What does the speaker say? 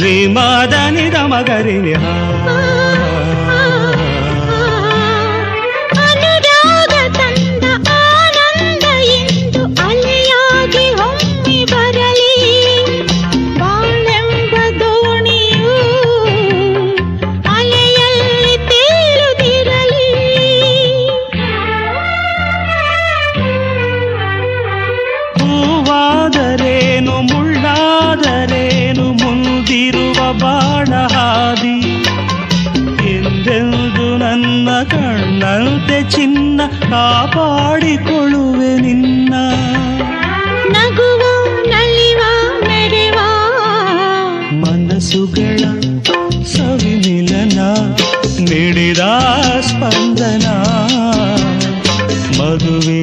ರಿಮಾದ ನಿದ ಮಗರಿ ಅನುರಾಗ ತಂದ ಆನಂದ ಇಂದು ಅಲೆಯಾಗಿ ಹೊಮ್ಮಿ ಬರಲಿ ಬಾಳೆಂಬ ದೋಣಿಯು ಅಲೆಯಲ್ಲಿ ತೇಲುತ್ತಿರಲಿ ಹೂವಾದರೇನು ಮುಳ್ಳಾದರೇನು ಮುಂದಿರುವ ಬಾಣ ಹಾದಿ ಎಂದೆಂದು ನನ್ನ ಕಣ್ಣಂತೆ ಚಿನ್ನ ಕಾಪಾಡಿಕೊಳ್ಳುವೆ ನಿನ್ನ ನಗುವ ನಲಿವ ಮೆರೆವ ಮನಸ್ಸುಗಳ ಸವಿಮಿಲನ ನೀಡಿದ ಸ್ಪಂದನ ಮದುವೆ